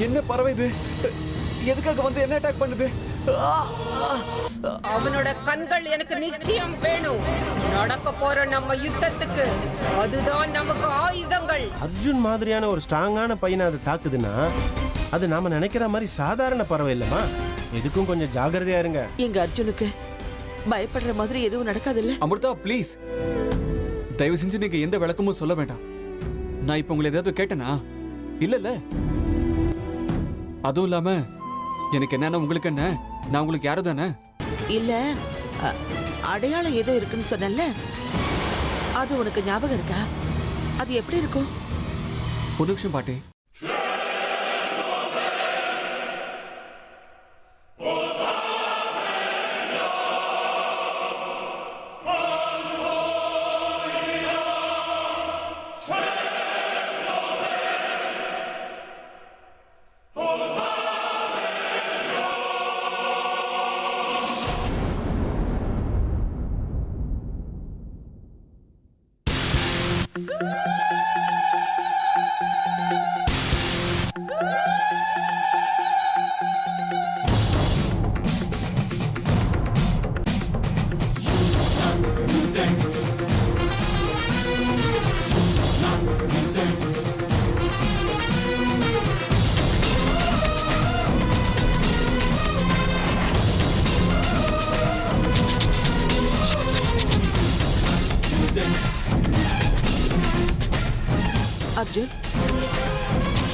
என்ன பறவை இது? எதுக்காக வந்து என்ன அட்டாக் பண்ணுது? அவனோட கண்கள் எனக்கு நிச்சயம் வேணும். நடக்க போற நம்ம யுத்தத்துக்கு அதுதான் நமக்கு ஆயுதங்கள். அர்ஜுன் மாதிரியான ஒரு ஸ்ட்ராங்கான பையனை அது தாக்குதுன்னா அது நாம நினைக்கிற மாதிரி சாதாரண பறவை இல்லம்மா. எதுக்கும் கொஞ்சம் ஜாகிரதையா இருங்க. எங்க அர்ஜுனுக்கு பயப்படுற மாதிரி எதுவும் நடக்காதுல்ல? அமிர்தா ப்ளீஸ், தயவு செஞ்சு நீங்க எந்த விளக்கமும் சொல்ல வேண்டாம். நான் இப்ப உங்களை ஏதாவது கேட்டனா? இல்ல. அதுவும் இல்லாம எனக்கு என்னன்னா உங்களுக்கு என்ன, நான் உங்களுக்கு யாரு தானே? இல்ல, அடையாளம் ஏதோ இருக்குன்னு சொன்னல, அது உனக்கு ஞாபகம் இருக்கா? அது எப்படி இருக்கும்? ஒரு நிமிஷம் பாட்டி. அர்ஜுன்,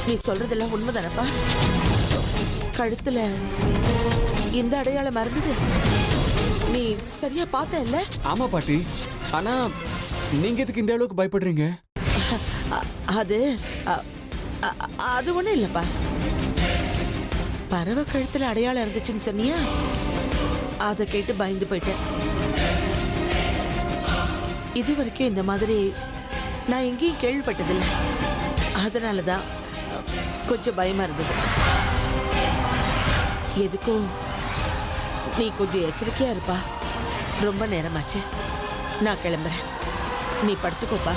நீ சொல்றதெல்லாம் உண்மைதானப்பா? கழுத்துல இந்த அடையாளம் மறந்தது நீ சரியா பார்த்த இல்ல? ஆமா பாட்டி, ஆனா நீங்க எதுக்கு இந்த அளவுக்கு பயப்படுறீங்க? அது அது ஒண்ணும் இல்லப்பா. பறவை கழுத்துல அடையாளம் இருந்துச்சுன்னு சொன்னியா, அதை கேட்டு பயந்து போயிட்டேன். இது வரைக்கும் இந்த மாதிரி நான் எங்கேயும் கேள்விப்பட்டதில்லை. அதனாலதான் கொஞ்சம் பயமா இருந்தது. எதுக்கும் நீ கொஞ்சம் எச்சரிக்கையா இருப்பா. ரொம்ப நேரமாச்சு, நான் கிளம்புறேன். நீ படுத்துக்கோப்பா.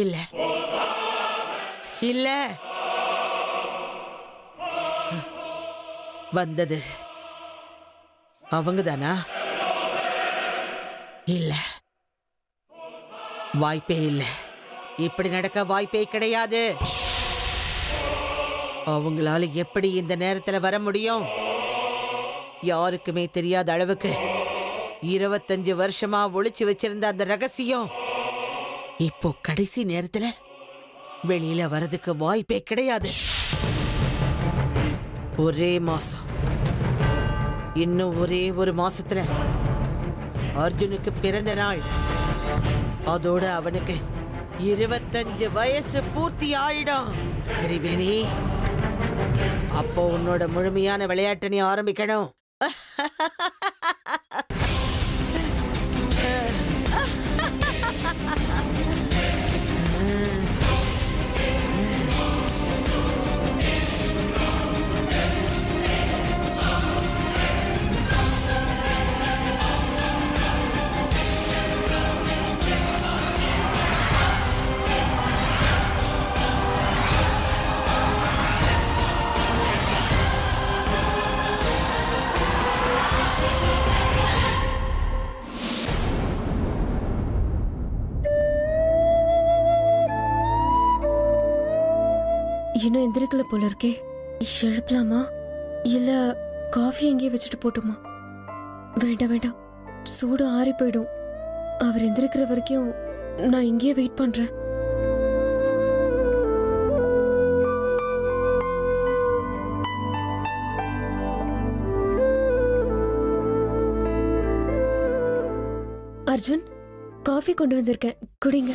இல்ல இல்ல, வந்தது அவங்கதானா? இல்ல, வாய்ப்பே இல்ல. இப்படி நடக்க வாய்ப்பே கிடையாது. அவங்களால எப்படி இந்த நேரத்துல வர முடியும்? யாருக்குமே தெரியாத அளவுக்கு 25 வருஷமா ஒளிச்சு வச்சிருந்த அந்த ரகசியம் இப்போ கடைசி நேரத்துல வெளியில வரதுக்கு வாய்ப்பே கிடையாது. ஒரே மாசம், இன்னும் ஒரே ஒரு மாசத்துல அர்ஜுனுக்கு பிறந்த நாள். அதோட அவனுக்கு 25 வயசு பூர்த்தி ஆயிடும். திரிவேணி, அப்போ உன்னோட முழுமையான விளையாட்டை நீ ஆரம்பிக்கணும். இன்னும் எந்திரிக்கல போல இருக்கே. எழுப்பலாமா இல்ல காஃபி எங்கேயே வச்சுட்டு போட்டுமா? வேண்டாம் வேண்டாம், சூடு ஆறி போயிடும். அவர் எந்திரிக்கிற வரைக்கும் நான் இங்கேயே வெயிட் பண்றேன். அர்ஜுன், காஃபி கொண்டு வந்திருக்கேன், குடிங்க.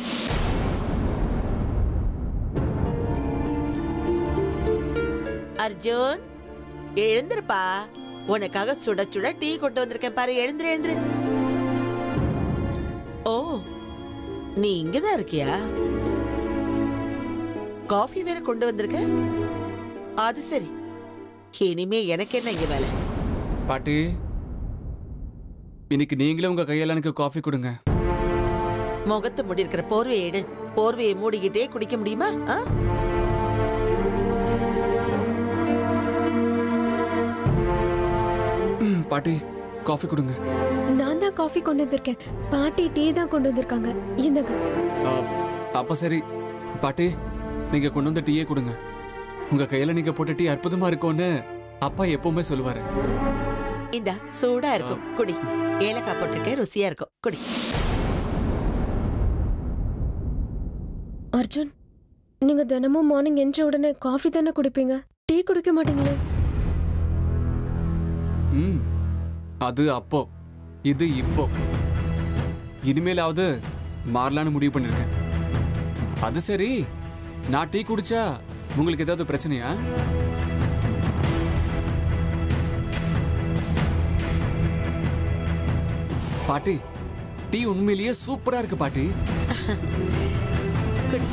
அர்ஜுன் எழுந்திருப்பா, உனக்காக சுட சுட டீ கொண்டு வந்திருக்கேன் பாரு. எழுந்திரு எழுந்திரு. ஓ, நீ இங்கதான் இருக்கியா? காஃபி வேற கொண்டு வந்திருக்க. அது சரி, இனிமே எனக்கு என்ன இங்க வேலை? பாட்டி, இன்னைக்கு நீங்களே உங்க கையால எனக்கு காஃபி கொடுங்க. முகத்து மூடி இருக்கிற போர்வையை எடு. போர்வையை மூடிக்கிட்டே குடிக்க முடியுமா? பாட்டி, காஃபி கொடுங்க. நான் தான் காஃபி கொண்டு வந்திருக்கேன், பாட்டி டீ தான் கொண்டு வந்திருக்காங்க. இந்தங்க. அப்ப சரி பாட்டி, நீங்க கொண்டு வந்த டீயே கொடுங்க. உங்க கையில நீங்க போட்ட டீ அற்புதமா இருக்கும்னு அப்பா எப்பவுமே சொல்லுவாரு. இந்த சூடா இருக்கும், குடி. ஏலக்காய் போட்டிருக்கேன், ருசியா இருக்கும், குடி. அர்ஜுன், நீங்க தினமும் மார்னிங் என்ற உடனே காஃபி தானே குடிப்பீங்க, டீ குடிக்க மாட்டீங்களே? அது அப்போ, இது இப்போ. இனிமேலாவது மாறலான்னு முடிவு பண்ணிருக்கேன். அது சரி, நான் டீ குடிச்சா உங்களுக்கு ஏதாவது பிரச்சனையா? பாட்டி, டீ உண்மையிலேயே சூப்பரா இருக்கு பாட்டி. குடி.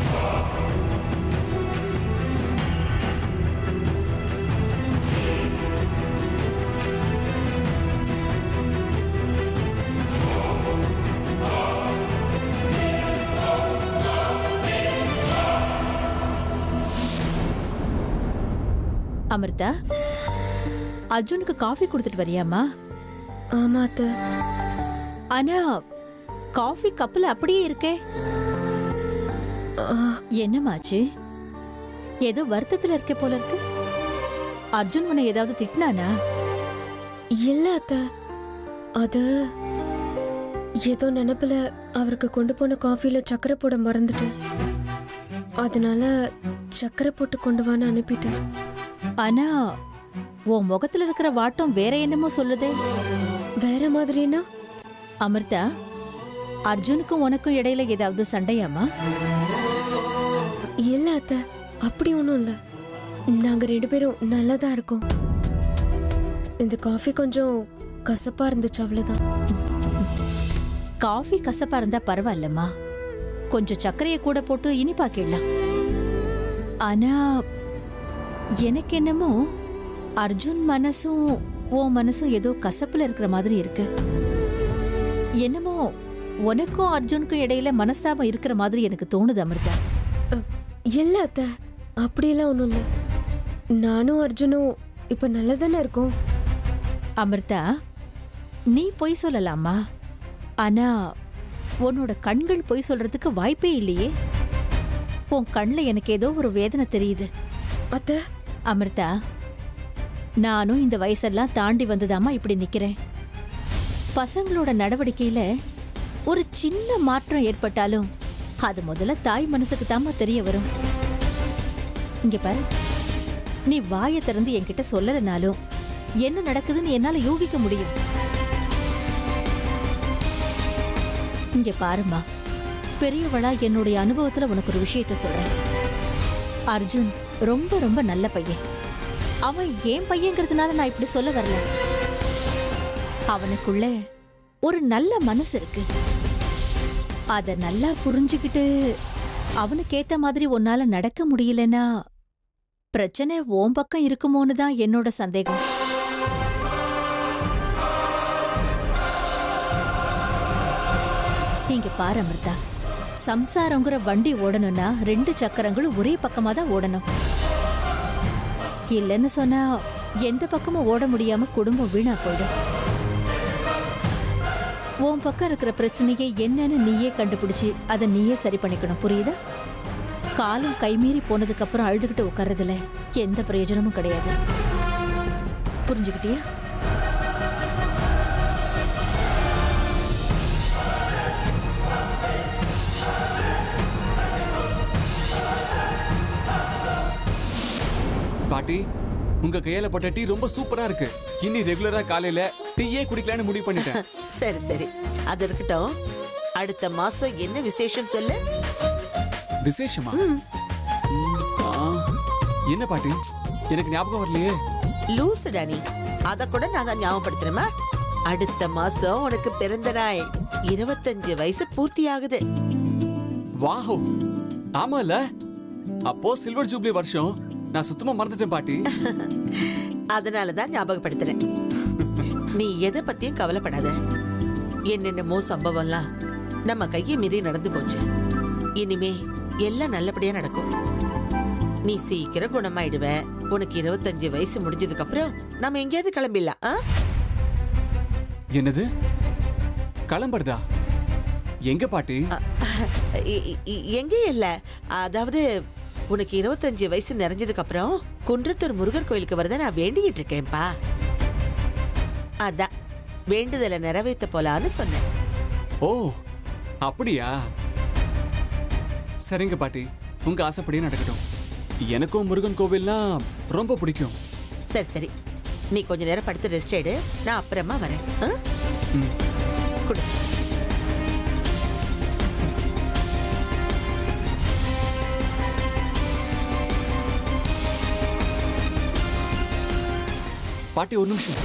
அமிர்தா, அர்ஜுனுக்கு காஃபி கொடுத்துட்டு வரியாமா? ஆமா அத்தை. ஆனா காஃபி கப்பில் அப்படியே இருக்கே, என்னமாச்சு? ஏதோ வருத்தத்துல இருக்க போல இருக்கு. அர்ஜுன் உன்னை ஏதாவது திட்டினானா? இல்ல அத்தை, அது ஏதோ நினைப்புல அவருக்கு கொண்டு போன காஃபில சக்கரை போட மறந்துட்டேன். அதனால சக்கரை போட்டு கொண்டு வான்னு அனுப்பிட்டேன். ஆனா உன் முகத்துல இருக்கிற வாட்டம் வேற என்னமோ சொல்லுதே. வேற மாதிரினா? அமிர்தா, அர்ஜுனுக்கும் உனக்கும் இடையில ஏதாவது சண்டையாமா? இல்ல அத்தை, அப்படி ஒண்ணும் இல்ல. நாங்க 2 பேரும் நல்லாதான் இருக்கோம். இந்த காஃபி கொஞ்சம் கசப்பா இருந்துச்சு, அவ்வளவுதான். காஃபி கசப்பா இருந்தா பரவாயில்லம்மா, கொஞ்சம் சர்க்கரையை கூட போட்டு இனிப்பாக்கிடலாம். ஆனா எனக்கு என்னமோ அர்ஜுன் மனசும் உன் மனசும் ஏதோ கசப்புல இருக்கிற மாதிரி இருக்கு. என்னமோ உனக்கும் அர்ஜுனுக்கும் இடையில மனஸ்தாபம் இருக்கிற மாதிரி எனக்கு தோணுது அமிர்தா. இல்ல அத்தை, அப்படியெல்லாம் ஒண்ணும் இல்ல. நானும் அர்ஜுனும் இப்ப நல்லதானே இருக்கோம். அமிர்தா, நீ பொய் சொல்லலாமா? ஆனா உன்னோட கண்கள் பொய் சொல்றதுக்கு வாய்ப்பே இல்லையே. உன் கண்ணுல எனக்கு ஏதோ ஒரு வேதனை தெரியுது. அத்தை, அமிர்தா, நானும் இந்த வயசெல்லாம் தாண்டி வந்துதாமா இப்படி நிக்கிறேன். பசங்களோட நடவடிக்கையில ஒரு சின்ன மாற்றம் ஏற்பட்டாலும் அது முதல்ல தாய் மனசுக்கு தாமா தெரிய வரும். இங்க பாரு, நீ வாயை திறந்து என்கிட்ட சொல்லலனாலும் என்ன நடக்குதுன்னு என்னால யூகிக்க முடியும். இங்க பாருமா, பெரியவளா என்னுடைய அனுபவத்துல உனக்கு ஒரு விஷயத்த சொல்றேன். அர்ஜுன் ரொம்ப ரொம்ப நல்ல பையன். அவன் ஏன் பையங்கிறதுனால நான் இப்படி சொல்ல வரல. அவனுக்குள்ள ஒரு நல்ல மனசு இருக்கு. அத நல்லா புரிஞ்சுக்கிட்டு அவனுக்கு ஏத்த மாதிரி உன்னால நடக்க முடியலன்னா பிரச்சனை உன் பக்கம் இருக்குமோன்னு தான் என்னோட சந்தேகம். இங்க பாரு அமிர்தா, சம்சாரங்கிற வண்டி ஓடணும்னா 2 சக்கரங்களும் ஒரே பக்கமா தான் ஓடணும். இல்லைன்னு சொன்னா எந்த பக்கமும் ஓட முடியாம குடும்பம் வீணா போயிடும். உன் பக்கம் இருக்கிற பிரச்சனையை என்னன்னு நீயே கண்டுபிடிச்சு அதை நீயே சரி பண்ணிக்கணும், புரியுதா? காலம் கைமீறி போனதுக்கு அப்புறம் அழுதுகிட்டு உட்கார்றதுல எந்த பிரயோஜனமும் கிடையாது. புரிஞ்சுக்கிட்டியா? பாட்டி, உங்க கையால போட்ட டீ ரொம்ப சூப்பரா இருக்கு. இனி ரெகுலரா காலையில டீயே குடிக்கலாம்னு முடிவு பண்ணிட்டேன். சரி சரி, அது இருக்கட்டும். அடுத்த மாசம் என்ன விசேஷம் சொல்லு. விசேஷமா? ஆ, என்ன பாட்டி, எனக்கு ஞாபகம் வரலையே. லூசு டானி, அத கூட நான் தான் ஞாபகப்படுத்துறேமா. அடுத்த மாசம் உனக்கு பிறந்த நாள். 25 வயசு பூர்த்தி ஆகுது. வாவ், ஆமால. அப்போ சில்வர் ஜூப்ளி வருஷம். நான் சுத்தமா மறந்துட்டேன் பாட்டி. அதனாலதான் ஞாபகப்படுத்துறேன். நீ எதை பத்தியும் கவலைப்படாத. என்னென்னமோ சம்பவம்லாம் நம்ம கையை மீறி நடந்து போச்சு. இனிமே எல்லாம் நல்லபடியா நடக்கும். நீ சீக்கிரம் குணமாயிடுவ. உனக்கு 25 வயசு முடிஞ்சதுக்கு அப்புறம் நம்ம எங்கேயாவது கிளம்பிடலாம். ஆ? என்னது, கிளம்புறதா? எங்க பாட்டி? எங்கேயும் இல்ல. அதாவது உனக்கு 25 வயசு நிறைஞ்சதுக்கு அப்புறம் குன்றத்தூர் முருகர் கோயிலுக்கு வரத நான் வேண்டிக்கிட்டு இருக்கேன்ப்பா. அதான் வேண்டுதலை நிறைவேற்ற போலான்னு சொன்னேன். ஓ, அப்படியா? சரிங்க பாட்டி, உங்க ஆசைப்படியே நடக்கட்டும். எனக்கும் முருகன் கோவில்லாம் ரொம்ப பிடிக்கும். சரி சரி, நீ கொஞ்ச நேரம் படுத்து ரெஸ்ட் எடு. நான் அப்புறமா வரேன். ஆ? ம். குடு. பாட்டி, ஒரு நிமிஷம்.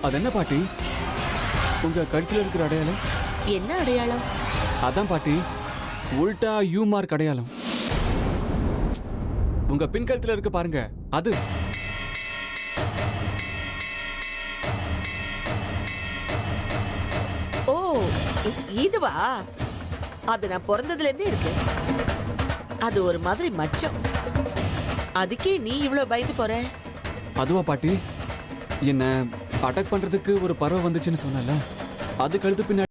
அது என்ன பாட்டி, உங்க கழுத்துல இருக்கிற அடையாளம்? என்ன அடையாளம்? அதான் பாட்டி, உல்டா யூ மார்க் அடையாளம். உங்க பின் கழுத்துல இருக்கு பாருங்க, அது. ஓ, இதுவா? அது நான் பிறந்ததுல இருந்தே இருக்கு. அது ஒரு மாதிரி மச்சம். அதுக்கே நீ இவ்வளவு பயந்து போற? அதுவா பாட்டி, என்ன அட்டாக் பண்றதுக்கு ஒரு பறவை வந்துச்சுன்னு சொன்னல, அது கழுத்து பின்னாடி.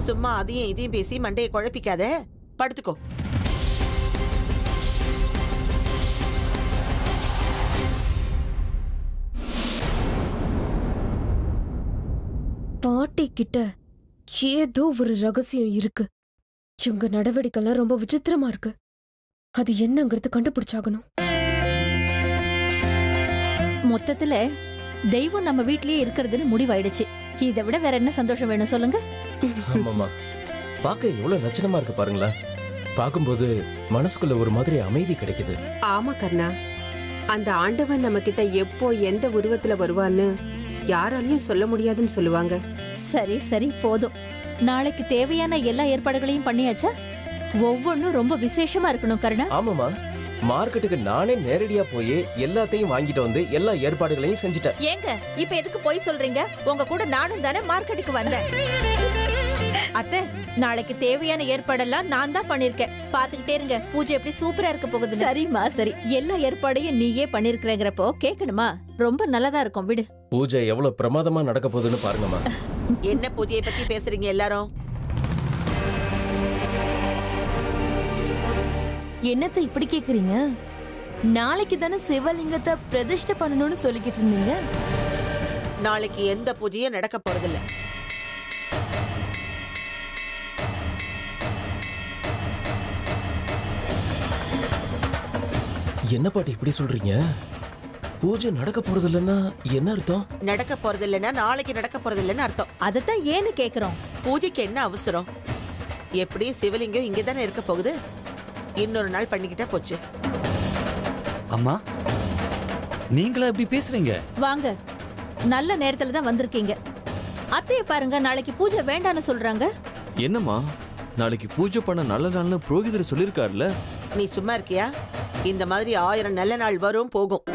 சும்மா அதையும் இதையும் பேசி மண்டையை குழப்பிக்காத. படுத்துக்கோ. பாட்டி கிட்ட ஏதோ ஒரு ரகசியம் இருக்கு. இவங்க நடவடிக்கைலாம் ரொம்ப விசித்திரமா இருக்கு. அது என்னங்கிறது கண்டுபிடிச்சாகணும். மொத்தத்துல தெய்வம் நம்ம வீட்லயே இருக்கிறதுன்னு முடிவாயிடுச்சு. இதை விட வேற என்ன சந்தோஷம் வேணும் சொல்லுங்க? ஆமாமா, பார்க்க எவ்வளவு லட்சணமா இருக்கு பாருங்களா. பார்க்கும்போது மனசுக்குள்ள ஒரு மாதிரி அமைதி கிடைக்குது. ஆமா கர்ணா, அந்த ஆண்டவன் நம்ம கிட்ட எப்போ எந்த உருவத்துல வருவான்னு யாராலையும் சொல்ல முடியாதுன்னு சொல்லுவாங்க. சரி சரி, போதும். நாளைக்கு தேவையான எல்லா ஏற்பாடுகளையும் பண்ணியாச்சா? ஒவ்வொன்றும் ரொம்ப விசேஷமா இருக்கணும் கருணா. ஆமாமா, மார்க்கெட்டுக்கு நானே நேரடியா போய் எல்லாத்தையும் வாங்கிட்டு வந்து எல்லா ஏற்பாடுகளையும் செஞ்சுட்டேன். ஏங்க இப்ப எதுக்கு போய் சொல்றீங்க? உங்க கூட நானும் தானே மார்க்கெட்டுக்கு வந்தேன். அத்தை, நாளைக்கு தேவையான ஏற்பாடெல்லாம் நான் தான் பண்ணிருக்கேன். பாத்துக்கிட்டே இருங்க, பூஜை எப்படி சூப்பரா இருக்க போகுது. சரிம்மா சரி, எல்லா ஏற்பாடையும் நீயே பண்ணிருக்கிறேங்கிறப்போ கேட்கணுமா? ரொம்ப நல்லதா இருக்கும், விடு. பூஜை எவ்வளவு பிரமாதமா நடக்க போகுதுன்னு பாருங்கம்மா. என்ன பூஜையை பத்தி பேசுறீங்க எல்லாரும்? என்னத்தை இப்படி கேக்குறீங்க? நாளைக்கு தானே சிவலிங்கத்தை பிரதிஷ்டை பண்ணணும்னு சொல்லிக்கிட்டு இருந்தீங்க. நாளைக்கு எந்த பூஜையும் நடக்க போறதில்ல. என்ன பாட்டி இப்படி சொல்றீங்க? பூஜை நடக்க போறது இல்லைன்னா என்ன அர்த்தம்? நடக்க போறது இல்லைன்னா நாளைக்கு நடக்க போறது இல்லைன்னு அர்த்தம். அதைத்தான் ஏன்னு கேக்குறோம். பூஜைக்கு என்ன அவசரம்? எப்படி சிவலிங்கம் இங்கே தானே இருக்க போகுது. இன்னொரு நாள் பண்ணிக்கிட்டா போச்சு. அம்மா, நீங்களா இப்படி பேசுறீங்க? வாங்க, நல்ல நேரத்துல தான் வந்திருக்கீங்க. அத்தைய பாருங்க, நாளைக்கு பூஜை வேண்டான்னு சொல்றாங்க. என்னம்மா, நாளைக்கு பூஜை பண்ண நல்ல நாள்னு புரோகிதர் சொல்லிருக்காருல. நீ சும்மா இருக்கியா? இந்த மாதிரி 1000 நல்ல நாள் வரும் போகும்.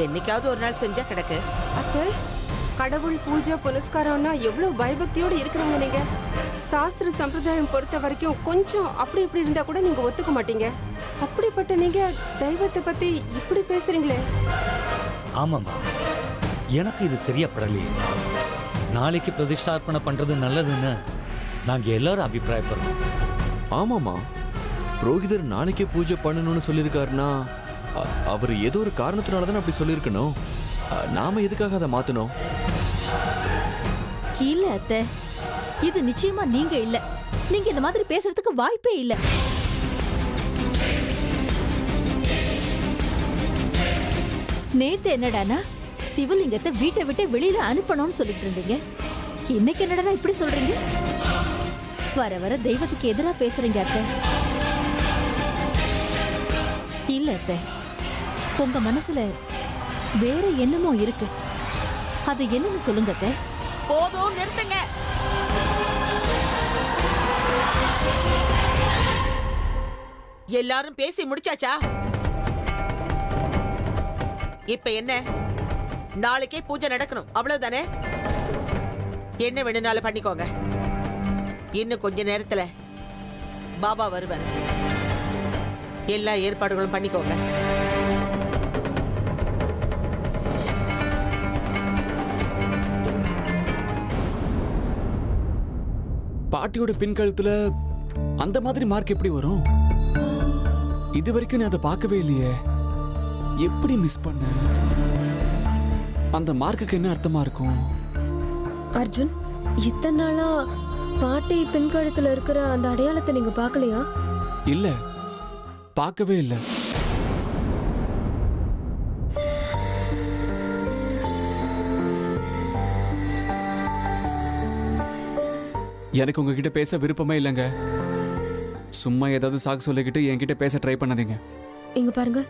என்னைக்காவது ஒரு நாள் செஞ்சா கிடக்கு. அத்தை, கடவுள் பூஜை புனஸ்காரம்னா எவ்வளவு பயபக்தியோட இருக்கிறவங்க நீங்க. சாஸ்திர சம்பிரதாயம் பொறுத்த வரைக்கும் கொஞ்சம் அப்படி இப்படி இருந்தா கூட நீங்க ஒத்துக்க மாட்டீங்க. அப்படிப்பட்ட நீங்க தெய்வத்தை பத்தி இப்படி பேசுறீங்களே. ஆமாம்மா, எனக்கு இது சரியா படலையே. நாளைக்கு பிரதிஷ்டார்ப்பணம் பண்றது நல்லதுன்னு நாங்க எல்லாரும் அபிப்பிராயப்படுறோம். ஆமாமா, புரோகிதர் நாளைக்கே பூஜை பண்ணணும்னு சொல்லியிருக்காருன்னா அவர் ஏதோ ஒரு காரணத்தினால தானே அப்படி சொல்லியிருக்கணும். நாம எதுக்காக அதை மாத்தணும்? இல்ல அத்தை, இது நிச்சயமா நீங்க இல்ல. நீங்க இந்த மாதிரி பேசுறதுக்கு வாய்ப்பே இல்ல. நேத்து என்னடானா சிவலிங்கத்தை வீட்டை விட்டு வெளியில அனுப்பணும்னு சொல்லிட்டு இருந்தீங்க. இன்னைக்கு என்னடா இப்படி சொல்றீங்க? வர வர தெய்வத்துக்கு எதிரா பேசுறீங்க அத்தை. இல்ல அத்தை, உங்க மனசுல வேற என்னமோ இருக்கு. அது என்னன்னு சொல்லுங்க அத்தை. போதும், நிறுத்துங்க. எல்லாரும் பேசி முடிச்சாச்சா? இப்ப என்ன? நாளைக்கே பூஜை நடக்கணும், அவ்வளவுதானே? என்ன வேணும்னாலும் பண்ணிக்கோங்க. இன்னும் கொஞ்ச நேரத்துல பாபா வருவார். எல்லா ஏற்பாடுகளும் பண்ணிக்கோங்க. பாட்டியோட பின் கழுத்துல அந்த மாதிரி மார்க் எப்படி வரும்? இது வரைக்கும் நான் அதை பார்க்கவே இல்லையே. எப்படி மிஸ் பண்ண? அந்த மார்க்குக்கு என்ன அர்த்தமா இருக்கும்? அர்ஜுன், இத்தனை நாளா பாட்டி பின்கழுத்துல இருக்கிற அந்த அடையாளத்தை நீங்க பார்க்கலையா? இல்ல, பார்க்கவே இல்ல. எனக்கு உங்ககிட்ட பேச விருப்பமே இல்லைங்க. சும்மா ஏதாவது சாக்கு சொல்லிக்கிட்டு என்கிட்ட பேச ட்ரை பண்ணாதீங்க. இங்க பாருங்க,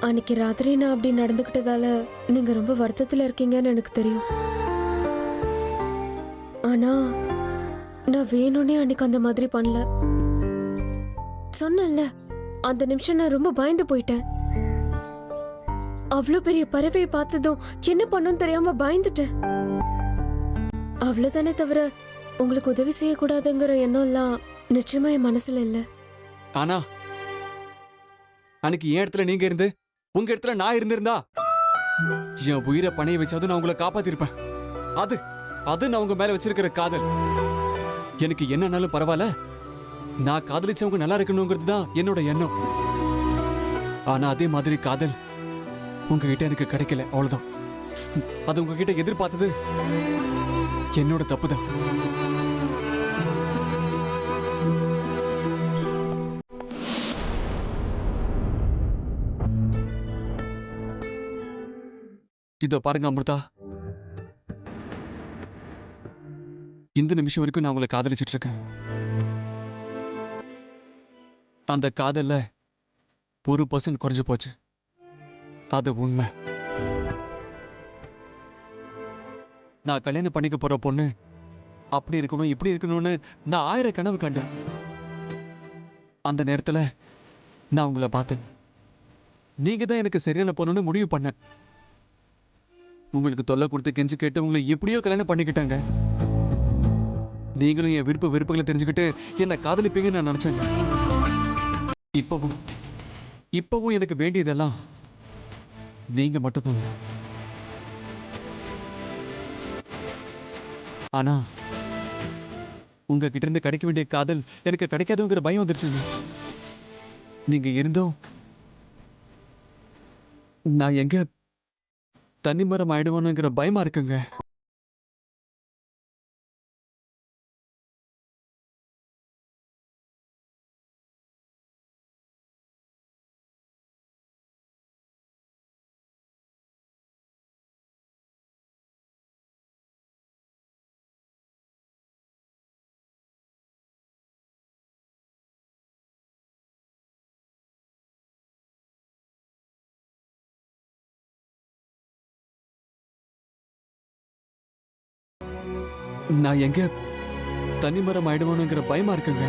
அன்னைக்கு ராத்திரி நான் அப்படி நடந்துக்கிட்டதால நீங்க ரொம்ப வருத்தத்துல இருக்கீங்கன்னு எனக்கு தெரியும். ஆனா நான் வேணும்னே அன்னைக்கு அந்த மாதிரி பண்ணல. சொன்னேன்ல, அந்த நிமிஷம் நான் ரொம்ப பயந்து போயிட்டேன். அவ்வளவு பெரிய பறவையை பார்த்ததும் என்ன பண்ணும் தெரியாம பயந்துட்டேன். அவ்வளவுதானே தவிர உங்களுக்கு உதவி செய்யக்கூடாதுங்கிற எண்ணம் எல்லாம் நிச்சயமா என் மனசுல இல்ல. ஆனா அன்னைக்கு என் இடத்துல நீங்க இருந்து உங்க இடத்துல நான் இருந்திருந்தா என் உயிரை பணைய வச்சாவது நான் உங்களை காப்பாத்திருப்பேன். அது அது நான் உங்க மேல வச்சிருக்கிற காதல். எனக்கு என்னன்னாலும் பரவாயில்ல, நான் காதலிச்சவங்க நல்லா இருக்கணுங்கிறது தான் என்னோட எண்ணம். ஆனா அதே மாதிரி காதல் உங்ககிட்ட எனக்கு கிடைக்கல, அவ்வளவுதான். அது உங்ககிட்ட எதிர்பார்த்தது என்னோட தப்பு தான். இதோ பாருங்க அமிர்தா, இந்த நிமிஷம் வரைக்கும் நான் உங்களை காதலிச்சிட்டு இருக்கேன். அந்த காதல்ல 1% குறைஞ்சு போச்சு. அது உண்மை. நான் கல்யாணம் பண்ணிக்க போற பொண்ணு அப்படி இருக்கணும் இப்படி இருக்கணும்னு நான் 1000 கனவு கண்டேன். அந்த நேரத்துல நான் உங்களை பார்த்தேன். நீங்க தான் எனக்கு சரியான பொண்ணுன்னு முடிவு பண்ணேன். உங்களுக்கு தொல்லை கொடுத்து கெஞ்சு கேட்டு உங்களை எப்படியோ கல்யாணம் பண்ணிக்கிட்டாங்க. நீங்களும் என் விருப்ப வெறுப்புகளை தெரிஞ்சுக்கிட்டு என்ன காதலிப்பீங்கன்னு நான் நினைச்சேங்க. இப்பவும் எனக்கு வேண்டியதெல்லாம் நீங்க மட்டும்தான். ஆனா உங்ககிட்ட இருந்து கிடைக்க வேண்டிய காதல் எனக்கு கிடைக்காதுங்கிற பயம் வந்துருச்சுங்க. நீங்க இருந்தும் நான் எங்க தனிமரம் ஆயிடுவோனுங்கிற பயமா இருக்குங்க. நான் எங்க தனிமரம் ஆயிடுவோனுங்கிற பயமா இருக்குங்க.